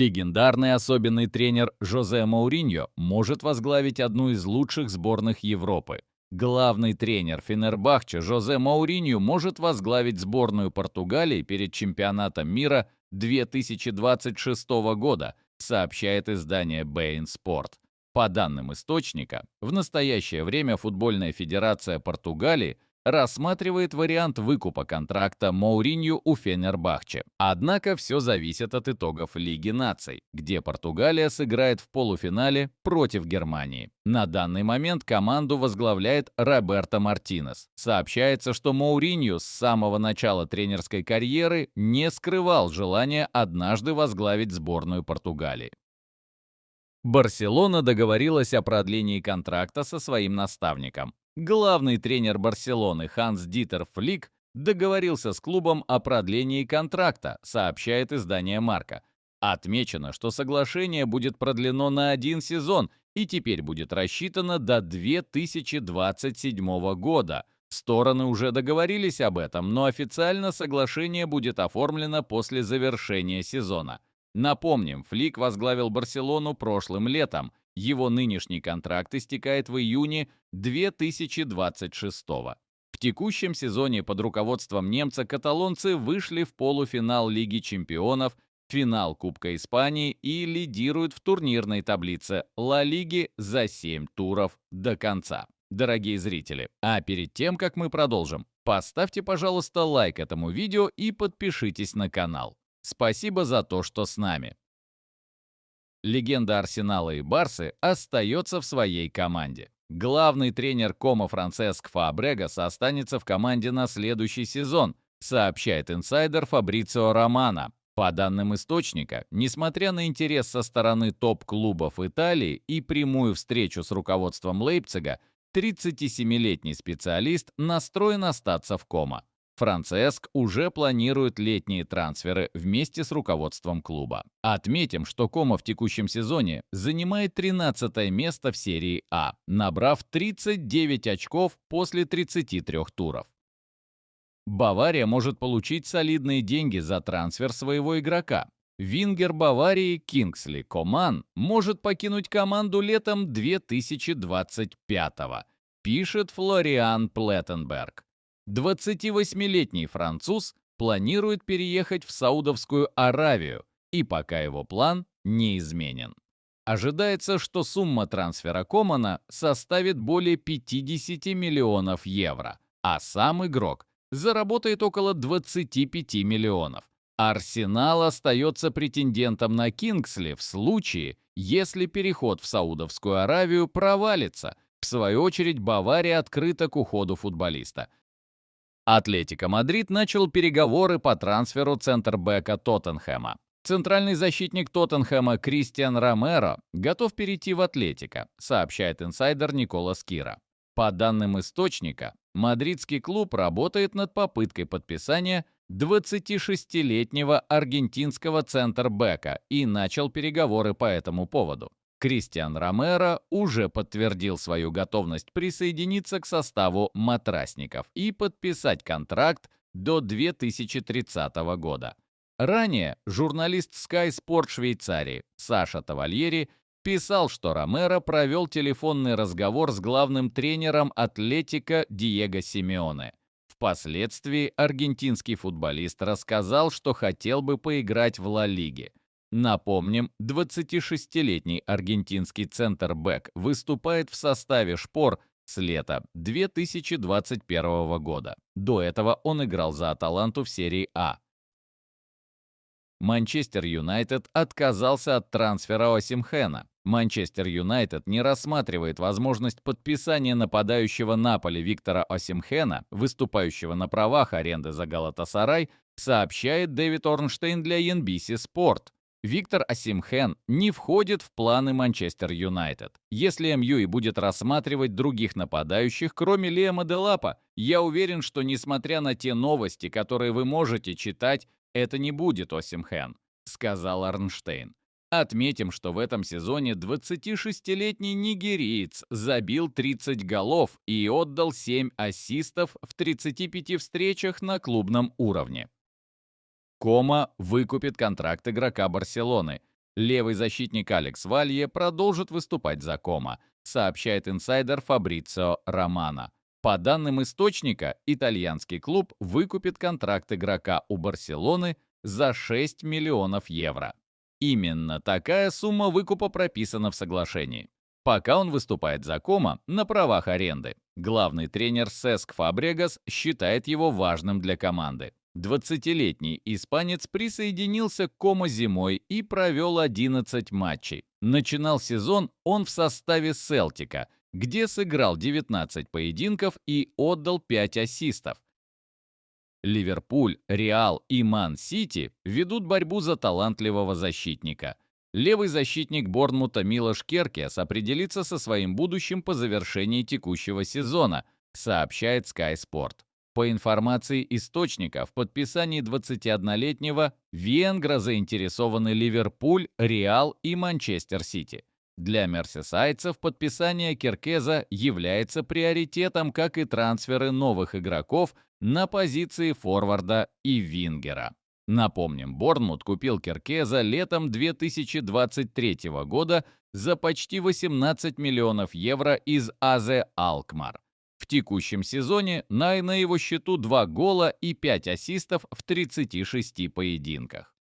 Легендарный особенный тренер Жозе Моуриньо может возглавить одну из лучших сборных Европы. Главный тренер Фенербахче Жозе Моуриньо может возглавить сборную Португалии перед чемпионатом мира 2026 года, сообщает издание beIN Sport. По данным источника, в настоящее время Футбольная федерация Португалии рассматривает вариант выкупа контракта Моуриньо у Фенербахче. Однако все зависит от итогов Лиги наций, где Португалия сыграет в полуфинале против Германии. На данный момент команду возглавляет Роберто Мартинес. Сообщается, что Моуриньо с самого начала тренерской карьеры не скрывал желания однажды возглавить сборную Португалии. Барселона договорилась о продлении контракта со своим наставником. Главный тренер Барселоны Ханс-Дитер Флик договорился с клубом о продлении контракта, сообщает издание Марка. Отмечено, что соглашение будет продлено на один сезон и теперь будет рассчитано до 2027 года. Стороны уже договорились об этом, но официально соглашение будет оформлено после завершения сезона. Напомним, Флик возглавил Барселону прошлым летом. Его нынешний контракт истекает в июне 2026 года. В текущем сезоне под руководством немца каталонцы вышли в полуфинал Лиги чемпионов, финал Кубка Испании и лидируют в турнирной таблице Ла Лиги за 7 туров до конца. Дорогие зрители, а перед тем, как мы продолжим, поставьте, пожалуйста, лайк этому видео и подпишитесь на канал. Спасибо за то, что с нами. Легенда Арсенала и Барсы остается в своей команде. Главный тренер Комо Франциск Фабрегас останется в команде на следующий сезон, сообщает инсайдер Фабрицио Романо. По данным источника, несмотря на интерес со стороны топ-клубов Италии и прямую встречу с руководством Лейпцига, 37-летний специалист настроен остаться в Комо. Франциск уже планирует летние трансферы вместе с руководством клуба. Отметим, что Комо в текущем сезоне занимает 13 место в серии А, набрав 39 очков после 33 туров. Бавария может получить солидные деньги за трансфер своего игрока. Вингер Баварии Кингсли Коман может покинуть команду летом 2025-го, пишет Флориан Плеттенберг. 28-летний француз планирует переехать в Саудовскую Аравию, и пока его план не изменен. Ожидается, что сумма трансфера Комана составит более 50 миллионов евро, а сам игрок заработает около 25 миллионов. Арсенал остается претендентом на Кингсли в случае, если переход в Саудовскую Аравию провалится. В свою очередь, Бавария открыта к уходу футболиста. Атлетико Мадрид начал переговоры по трансферу центрбэка Тоттенхэма. Центральный защитник Тоттенхэма Кристиан Ромеро готов перейти в Атлетико, сообщает инсайдер Николас Кира. По данным источника, мадридский клуб работает над попыткой подписания 26-летнего аргентинского центрбэка и начал переговоры по этому поводу. Кристиан Ромеро уже подтвердил свою готовность присоединиться к составу матрасников и подписать контракт до 2030 года. Ранее журналист Sky Sport Швейцарии Саша Тавальери писал, что Ромеро провел телефонный разговор с главным тренером Атлетико Диего Симеоне. Впоследствии аргентинский футболист рассказал, что хотел бы поиграть в Ла Лиге. Напомним, 26-летний аргентинский центрбэк выступает в составе «Шпор» с лета 2021 года. До этого он играл за Аталанту в серии А. Манчестер Юнайтед отказался от трансфера Осимхена. Манчестер Юнайтед не рассматривает возможность подписания нападающего Наполи Виктора Осимхена, выступающего на правах аренды за Галатасарай, сообщает Дэвид Орнштейн для NBC Sport. Виктор Осимхен не входит в планы Манчестер Юнайтед. Если МЮ и будет рассматривать других нападающих, кроме Лиама Делапа, я уверен, что несмотря на те новости, которые вы можете читать, это не будет Осимхен, сказал Орнштейн. Отметим, что в этом сезоне 26-летний нигериец забил 30 голов и отдал 7 ассистов в 35 встречах на клубном уровне. Комо выкупит контракт игрока Барселоны. Левый защитник Алекс Валье продолжит выступать за Комо, сообщает инсайдер Фабрицио Романо. По данным источника, итальянский клуб выкупит контракт игрока у Барселоны за 6 миллионов евро. Именно такая сумма выкупа прописана в соглашении. Пока он выступает за Комо на правах аренды. Главный тренер Сеск Фабрегас считает его важным для команды. 20-летний испанец присоединился к Комо зимой и провел 11 матчей. Начинал сезон он в составе Селтика, где сыграл 19 поединков и отдал 5 ассистов. Ливерпуль, Реал и Ман-Сити ведут борьбу за талантливого защитника. Левый защитник Борнмута Милош Керкес определится со своим будущим по завершении текущего сезона, сообщает Sky Sport. По информации источника, в подписании 21-летнего венгра заинтересованы Ливерпуль, Реал и Манчестер Сити. Для мерсисайдцев подписание Керкеза является приоритетом, как и трансферы новых игроков на позиции форварда и вингера. Напомним, Борнмут купил Керкеза летом 2023 года за почти 18 миллионов евро из АЗ Алкмар. В текущем сезоне на его счету 2 гола и 5 ассистов в 36 поединках.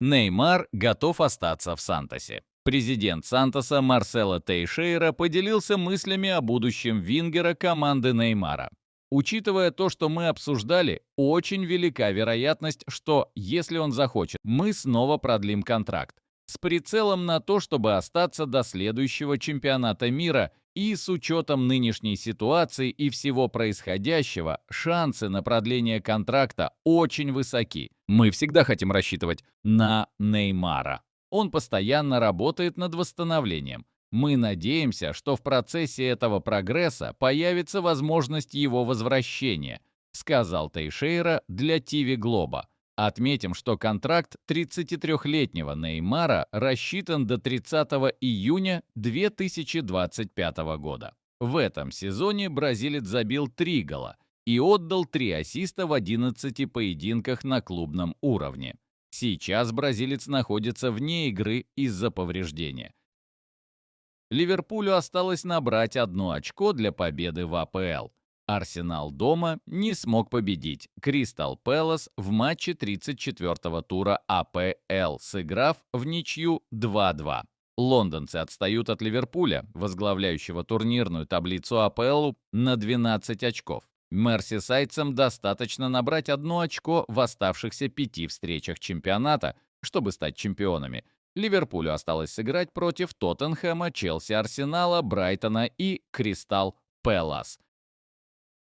Неймар готов остаться в Сантосе. Президент Сантоса Марсело Тейшейра поделился мыслями о будущем вингера команды Неймара. Учитывая то, что мы обсуждали, очень велика вероятность, что, если он захочет, мы снова продлим контракт. С прицелом на то, чтобы остаться до следующего чемпионата мира, и с учетом нынешней ситуации и всего происходящего, шансы на продление контракта очень высоки. Мы всегда хотим рассчитывать на Неймара. Он постоянно работает над восстановлением. Мы надеемся, что в процессе этого прогресса появится возможность его возвращения, сказал Тейшейра для ТВ Глоба. Отметим, что контракт 33-летнего Неймара рассчитан до 30 июня 2025 года. В этом сезоне бразилец забил 3 гола и отдал 3 ассиста в 11 поединках на клубном уровне. Сейчас бразилец находится вне игры из-за повреждения. Ливерпулю осталось набрать 1 очко для победы в АПЛ. Арсенал дома не смог победить Кристал Пэлас в матче 34-го тура АПЛ, сыграв в ничью 2-2. Лондонцы отстают от Ливерпуля, возглавляющего турнирную таблицу АПЛ, на 12 очков. Мерсисайдцам достаточно набрать 1 очко в оставшихся 5 встречах чемпионата, чтобы стать чемпионами. Ливерпулю осталось сыграть против Тоттенхэма, Челси, Арсенала, Брайтона и Кристал Пэлас.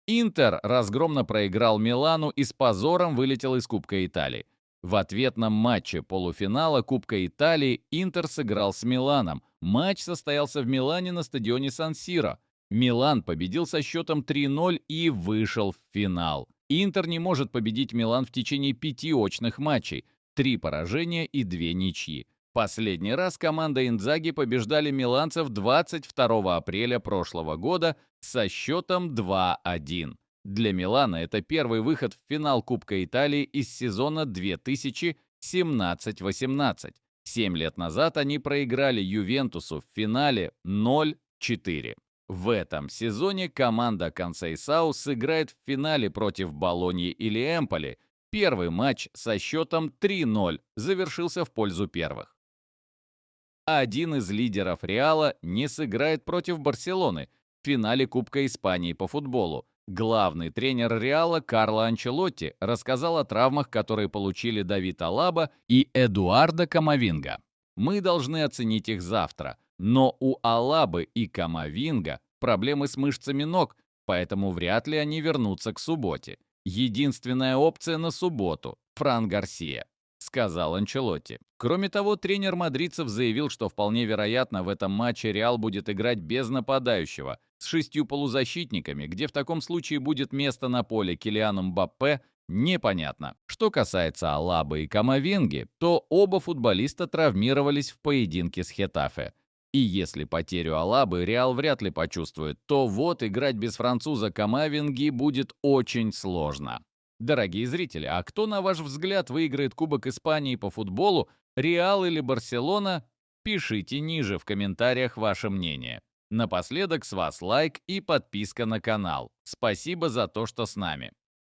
Интер разгромно проиграл Милану и с позором вылетел из Кубка Италии. В ответном матче полуфинала Кубка Италии Интер сыграл с Миланом. Матч состоялся в Милане на стадионе Сан-Сиро. Милан победил со счетом 3-0 и вышел в финал. Интер не может победить Милан в течение 5 очных матчей, 3 поражения и 2 ничьи. Последний раз команда Инзаги побеждали миланцев 22 апреля прошлого года со счетом 2-1. Для Милана это первый выход в финал Кубка Италии из сезона 2017-18. 7 лет назад они проиграли Ювентусу в финале 0-4. В этом сезоне команда Консейсау сыграет в финале против Болоньи или Эмполи. Первый матч со счетом 3-0 завершился в пользу первых. Один из лидеров Реала не сыграет против Барселоны в финале Кубка Испании по футболу. Главный тренер Реала Карло Анчелотти рассказал о травмах, которые получили Давид Алаба и Эдуардо Камавинга. Мы должны оценить их завтра, но у Алабы и Камавинга проблемы с мышцами ног, поэтому вряд ли они вернутся к субботе. Единственная опция на субботу – Фран Гарсия, сказал Анчелотти. Кроме того, тренер мадридцев заявил, что вполне вероятно в этом матче Реал будет играть без нападающего, с 6 полузащитниками, где в таком случае будет место на поле Килиану Мбаппе, непонятно. Что касается Алабы и Камавинги, то оба футболиста травмировались в поединке с Хетафе. И если потерю Алабы Реал вряд ли почувствует, то вот играть без француза Камавинги будет очень сложно. Дорогие зрители, а кто, на ваш взгляд, выиграет Кубок Испании по футболу Реал или Барселона? Пишите ниже в комментариях ваше мнение. Напоследок с вас лайк и подписка на канал. Спасибо за то, что с нами.